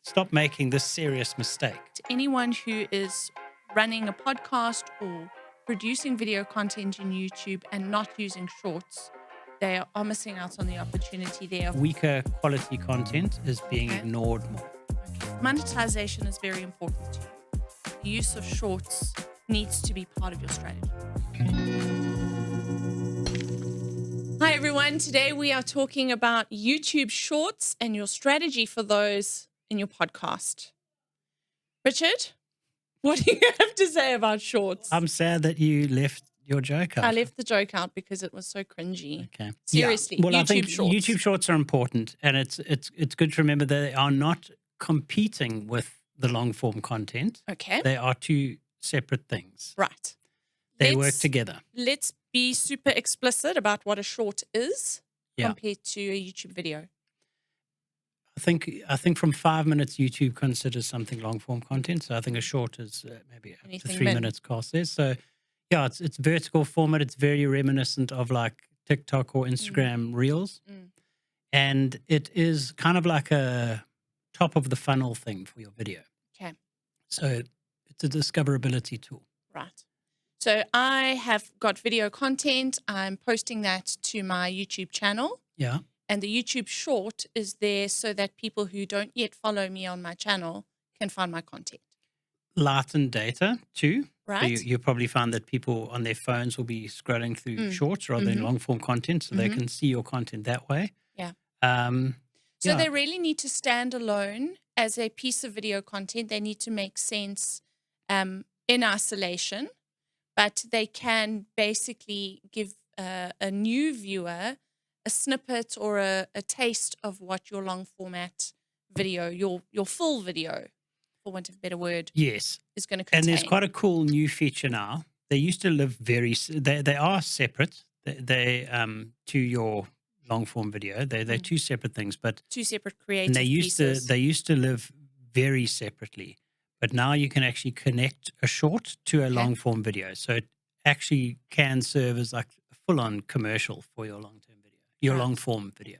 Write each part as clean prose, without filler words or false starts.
stop making this serious mistake. To anyone who is running a podcast or producing video content in YouTube and not using shorts, they are missing out on the opportunity there. Weaker quality content is being ignored more. Monetization is very important to you. The use of shorts needs to be part of your strategy. Hi, everyone. Today we are talking about YouTube Shorts and your strategy for those in your podcast. Richard, what do you have to say about shorts? I'm sad that you left your joke out. I left the joke out because it was so cringy. Okay. Seriously, Yeah. Well, YouTube I think Shorts. YouTube Shorts are important, and it's good to remember that they are not competing with the long form content. Okay. They are two separate things. Right. They work together. Let's be super explicit about what a short is compared to a YouTube video. I think from 5 minutes, YouTube considers something long form content. So I think a short is maybe up to 3 minutes cost there. So yeah, it's vertical format. It's very reminiscent of like TikTok or Instagram Reels. And it is kind of like a top of the funnel thing for your video. Okay. So it's a discoverability tool. Right. So I have got video content. I'm posting that to my YouTube channel. Yeah. And the YouTube short is there so that people who don't yet follow me on my channel can find my content. Lighten data too. Right. So you'll probably find that people on their phones will be scrolling through shorts rather than long form content, so they can see your content that way. Yeah. So they really need to stand alone as a piece of video content. They need to make sense in isolation, but they can basically give a new viewer a snippet or a taste of what your long format video, your full video, for want of a better word, yes, is going to contain. And there's quite a cool new feature now. They used to live they are separate. They to your long form video. They're two separate things, but two separate creative pieces. They used to live very separately, but now you can actually connect a short to a long form video. So it actually can serve as like a full on commercial for your long term video, your long form video.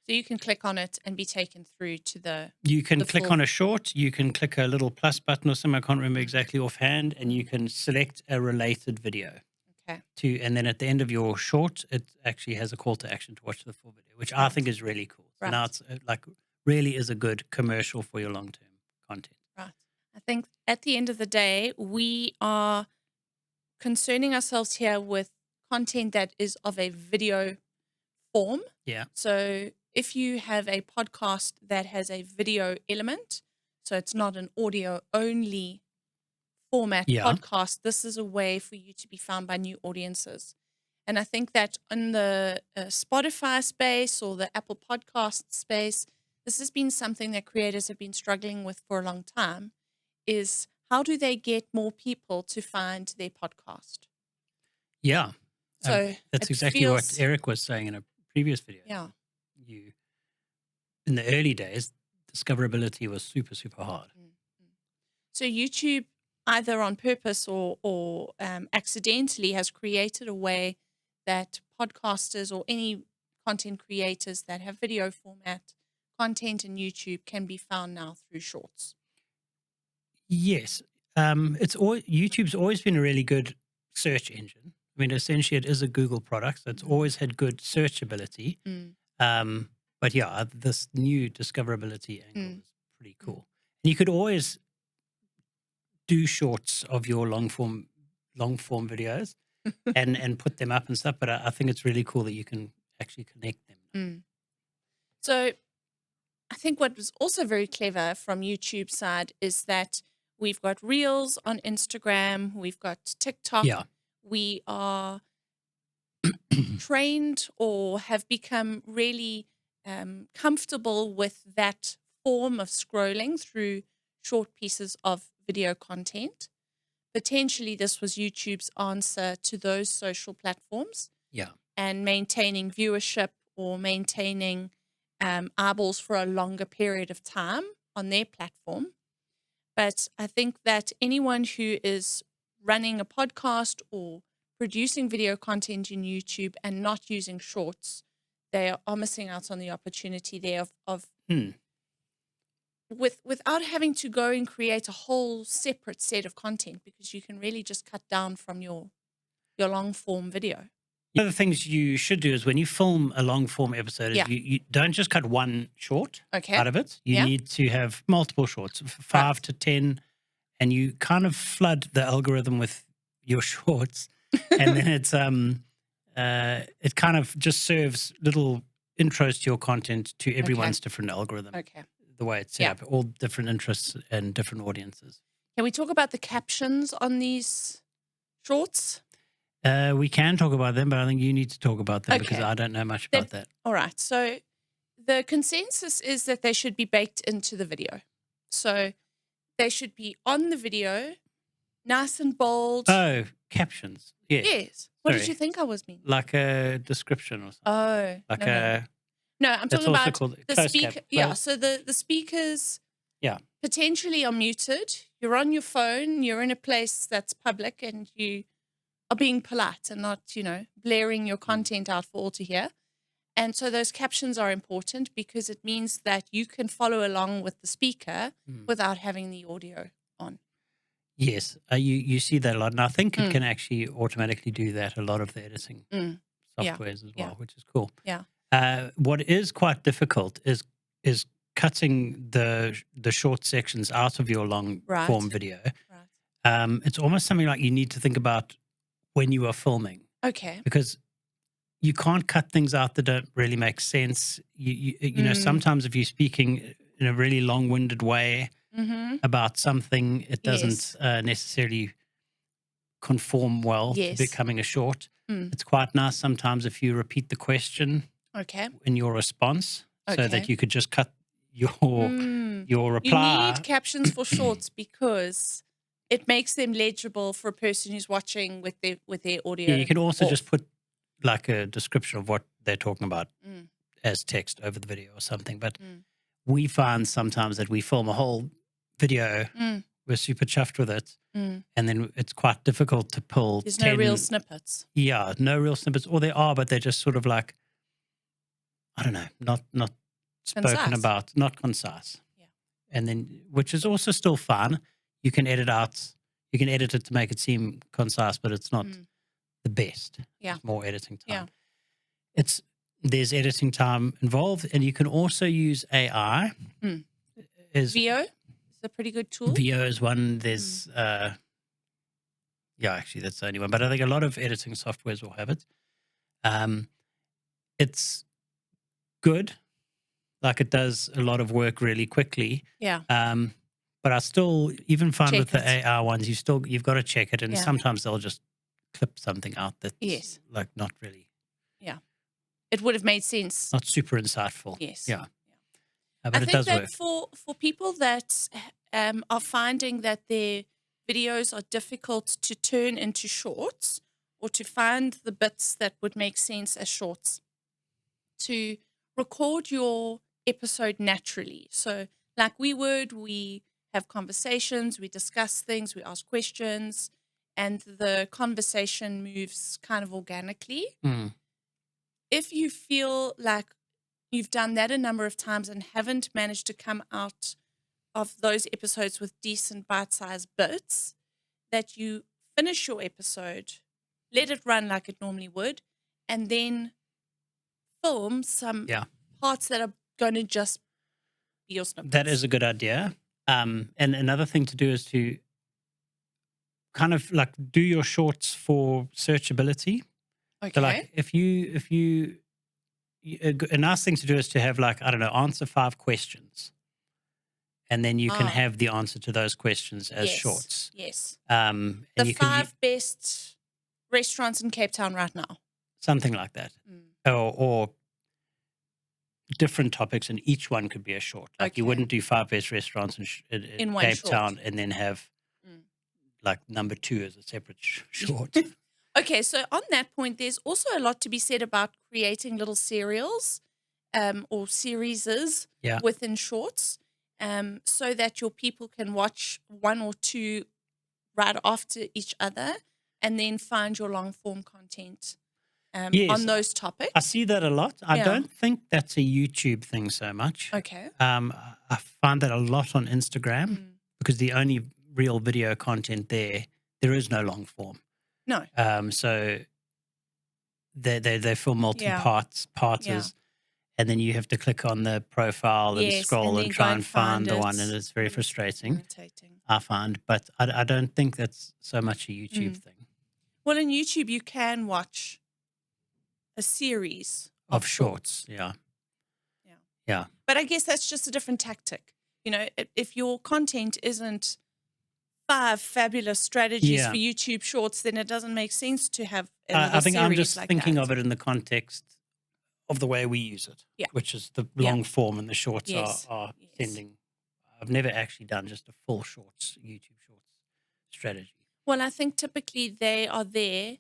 So you can click on it and be taken through to the. You can click on a short. You can click a little plus button or something. I can't remember exactly offhand, and you can select a related video. Okay. And then at the end of your short, it actually has a call to action to watch the full video, which I think is really cool. So now it's like really is a good commercial for your long term content. Right. I think at the end of the day, we are concerning ourselves here with content that is of a video form. Yeah. So if you have a podcast that has a video element, so it's not an audio only format podcast, this is a way for you to be found by new audiences. And I think that in the Spotify space or the Apple Podcast space, this has been something that creators have been struggling with for a long time, is how do they get more people to find their podcast? Yeah. So that's exactly what Eric was saying in a previous video. Yeah. In the early days, discoverability was super, super hard. So YouTube, either on purpose or accidentally, has created a way that podcasters or any content creators that have video format content in YouTube can be found now through shorts. Yes. YouTube's always been a really good search engine. I mean, essentially, it is a Google product, so it's always had good searchability. But yeah, this new discoverability angle is pretty cool. And you could always do shorts of your long form videos and put them up and stuff. But I think it's really cool that you can actually connect them. So I think what was also very clever from YouTube's side is that we've got Reels on Instagram, we've got TikTok. Yeah. We are trained or have become really comfortable with that form of scrolling through short pieces of video content. Potentially, this was YouTube's answer to those social platforms. Yeah. And maintaining viewership or maintaining eyeballs for a longer period of time on their platform. But I think that anyone who is running a podcast or producing video content in YouTube and not using shorts, they are missing out on the opportunity there of without having to go and create a whole separate set of content, because you can really just cut down from your long form video. One of the things you should do is when you film a long form episode, is Yeah. you don't just cut one short Okay. out of it. You Yeah. need to have multiple shorts, 5 to 10, and you kind of flood the algorithm with your shorts, and then it's it kind of just serves little intros to your content to everyone's different algorithm. Okay. The way it's set up, all different interests and different audiences. Can we talk about the captions on these shorts? We can talk about them, but I think you need to talk about them because Okay. I don't know much about that. All right. So the consensus is that they should be baked into the video. So they should be on the video, nice and bold. Oh, captions. Yeah. Yes. What did Sorry. you think I was meaning? Like a description or something. Oh, Like no. No, I'm that's talking also about called the closed speaker. cap. Yeah. Well, So the speakers yeah. potentially are muted. You're on your phone. You're in a place that's public, and you are being polite and not, blaring your content out for all to hear. And so those captions are important because it means that you can follow along with the speaker without having the audio on. Yes. You see that a lot. And I think it can actually automatically do that, a lot of the editing softwares as well, which is cool. Yeah. What is quite difficult is cutting the short sections out of your long form video. Right. It's almost something like you need to think about when you are filming. Okay. Because you can't cut things out that don't really make sense. You know, sometimes if you're speaking in a really long-winded way about something, it doesn't necessarily conform well to becoming a short. It's quite nice sometimes if you repeat the question in your response so that you could just cut your reply. You need captions for shorts because it makes them legible for a person who's watching with their audio. Yeah, you can also off. just put like a description of what they're talking about as text over the video or something. But we find sometimes that we film a whole video, we're super chuffed with it, and then it's quite difficult to pull. There's no real snippets. Yeah, no real snippets, or there are, but they're just sort of like, I don't know, not spoken about, not concise. Yeah, and then which is also still fun. You can edit it to make it seem concise, but it's not the best. Yeah. It's more editing time. Yeah. There's editing time involved, and you can also use AI. VO is a pretty good tool. VO is one. There's actually that's the only one, but I think a lot of editing softwares will have it. It's good. Like it does a lot of work really quickly. Yeah. But I still even find Check with the AI ones, you've got to check it, and Yeah. sometimes they'll just clip something out that's like not really. Yeah, it would have made sense. Not super insightful. Yes. Yeah. But I it think does that work. for people that are finding that their videos are difficult to turn into shorts, or to find the bits that would make sense as shorts, to record your episode naturally. So like we have conversations, we discuss things, we ask questions, and the conversation moves kind of organically. If you feel like you've done that a number of times and haven't managed to come out of those episodes with decent bite-sized bits, that you finish your episode, let it run like it normally would, and then film some parts that are going to just be your snippets. That is a good idea. And another thing to do is to kind of like do your shorts for searchability. Okay. So like if you a nice thing to do is to have like, I don't know, answer 5 questions. And then you can have the answer to those questions as shorts. Yes. And The you 5 best restaurants in Cape Town right now. Something like that. Or different topics, and each one could be a short. Like you wouldn't do 5 best restaurants in Cape Town and then have like number 2 as a separate short. Okay, so on that point, there's also a lot to be said about creating little serials or serieses within shorts, so that your people can watch 1 or 2 right after each other and then find your long form content Yes, on those I topics. see that a lot. I Yeah. don't think that's a YouTube thing so much. Okay. I find that a lot on Instagram Mm. because the only real video content there is no long form. No. So they film Yeah. parters, and then you have to click on the profile and Yes, scroll and and then try go and and find find the it. one, and it's very Yes, frustrating. irritating. I find, but I don't think that's so much a YouTube thing. Well, in YouTube, you can watch a series Of shorts, yeah. Yeah. Yeah. But I guess that's just a different tactic. You know, if your content isn't 5 fabulous strategies Yeah. for YouTube Shorts, then it doesn't make sense to have a I little think I'm series just like thinking that. of it in the context of the way we use it, Yeah. which is the Yeah. long form, and the shorts Yes. are Yes. sending. I've never actually done just a full shorts, YouTube shorts strategy. Well, I think typically they are there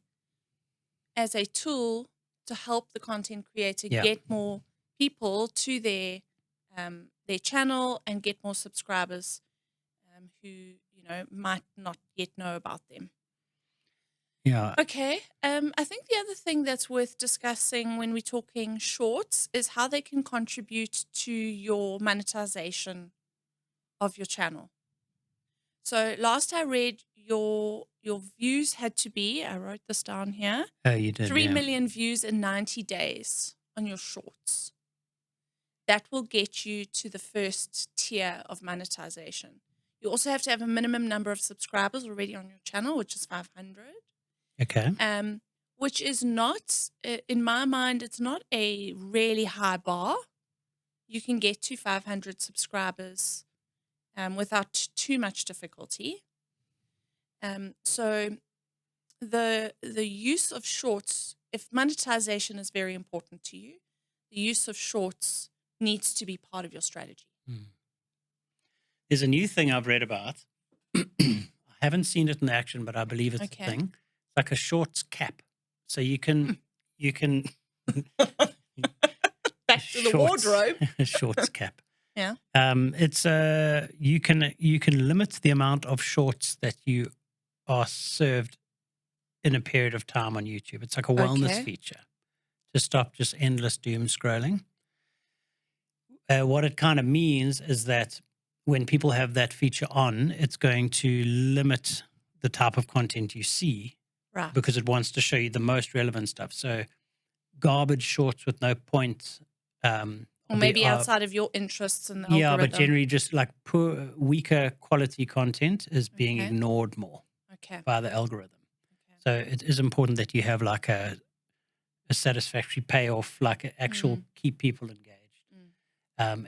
as a tool to help the content creator Yeah. get more people to their channel and get more subscribers who, you know, might not yet know about them. Yeah. Okay. I think the other thing that's worth discussing when we're talking shorts is how they can contribute to your monetization of your channel. So last I read, your views had to be, I wrote this down here, Oh, you did. 3 Yeah. million views in 90 days on your shorts. That will get you to the first tier of monetization. You also have to have a minimum number of subscribers already on your channel, which is 500. Okay. Which is not, in my mind, it's not a really high bar. You can get to 500 subscribers without too much difficulty. So the use of shorts, if monetization is very important to you, the use of shorts needs to be part of your strategy. There's a new thing I've read about. I haven't seen it in action, but I believe it's Okay. a thing. It's like a shorts cap. So you can Back to the wardrobe. shorts cap. Yeah. It's you can limit the amount of shorts that you are served in a period of time on YouTube. It's like a wellness Okay. feature to stop just endless doom scrolling. What it kind of means is that when people have that feature on, it's going to limit the type of content you see, Right. because it wants to show you the most relevant stuff. So garbage shorts with no point. Or maybe outside of your interests and the Yeah, algorithm. but generally just like poor, weaker quality content is being Okay. ignored more Okay. by the algorithm. Okay. So it is important that you have like a satisfactory payoff, like an actual keep people engaged.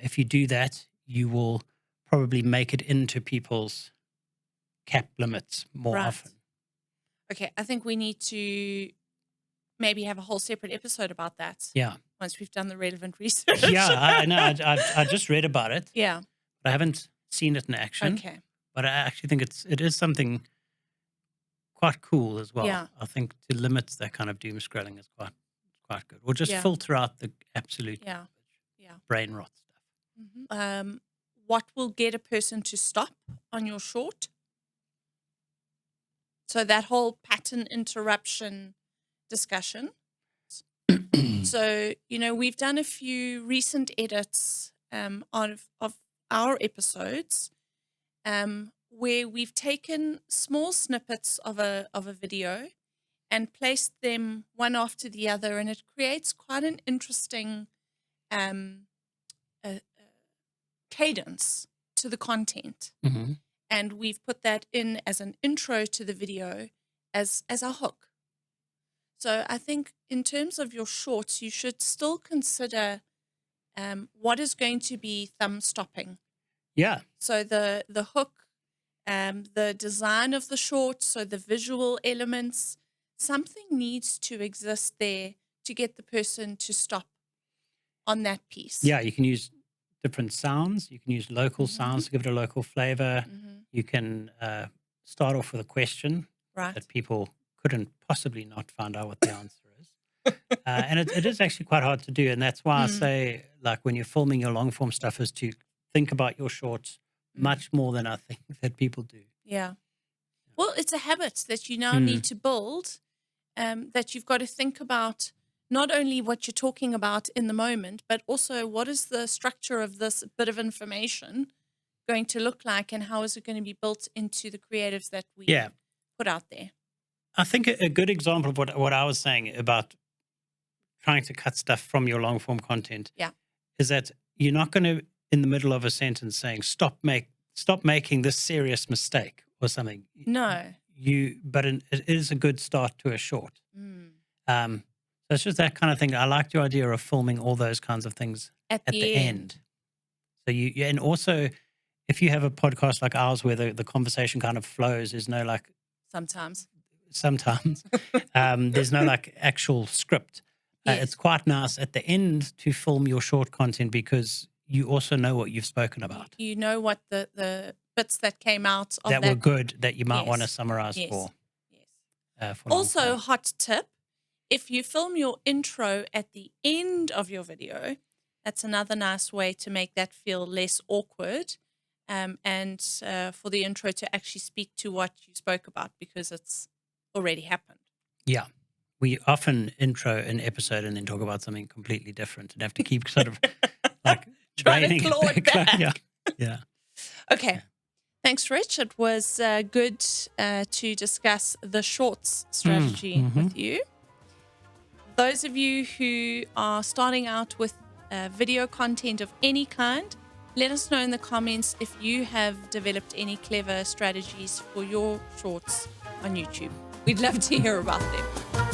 If you do that, you will probably make it into people's cap limits more Right. often. Okay, I think we need to maybe have a whole separate episode about that. Yeah. Once we've done the relevant research. Yeah, I know. I just read about it. Yeah. But I haven't seen it in action. Okay. But I actually think it is something quite cool as well. Yeah. I think to limit that kind of doom scrolling is quite good. Or just Yeah. filter out the absolute Yeah. Yeah. brain rot stuff. What will get a person to stop on your short? So that whole pattern interruption discussion. So, you know, we've done a few recent edits of our episodes where we've taken small snippets of a video and placed them one after the other, and it creates quite an interesting cadence to the content. Mm-hmm. And we've put that in as an intro to the video as a hook. So I think in terms of your shorts, you should still consider what is going to be thumb stopping. Yeah. So the hook, the design of the short, so the visual elements, something needs to exist there to get the person to stop on that piece. Yeah, you can use different sounds. You can use local sounds to give it a local flavor. You can start off with a question that people couldn't possibly not find out what the answer is. And it is actually quite hard to do. And that's why I say, like, when you're filming your long form stuff, is to think about your shorts much more than I think that people do. Yeah. Well, it's a habit that you now need to build. that you've got to think about not only what you're talking about in the moment, but also what is the structure of this bit of information going to look like, and how is it going to be built into the creatives that we put out there. I think a good example of what I was saying about trying to cut stuff from your long form content is that you're not going to, in the middle of a sentence, saying stop making this serious mistake or something. No. But it is a good start to a short. So it's just that kind of thing. I liked your idea of filming all those kinds of things at the end. So and also, if you have a podcast like ours where the conversation kind of flows, there's no like sometimes there's no like actual script. It's quite nice at the end to film your short content because you also know what you've spoken about. You know what the bits that came out of that were good that you might want to summarize for. Also, hot tip: if you film your intro at the end of your video, that's another nice way to make that feel less awkward, and for the intro to actually speak to what you spoke about because it's already happened. Yeah. We often intro an episode and then talk about something completely different and have to keep sort of like trying to claw it back. Yeah. Okay. Yeah. Thanks, Rich. It was good to discuss the shorts strategy with you. Those of you who are starting out with video content of any kind, let us know in the comments if you have developed any clever strategies for your shorts on YouTube. We'd love to hear about them.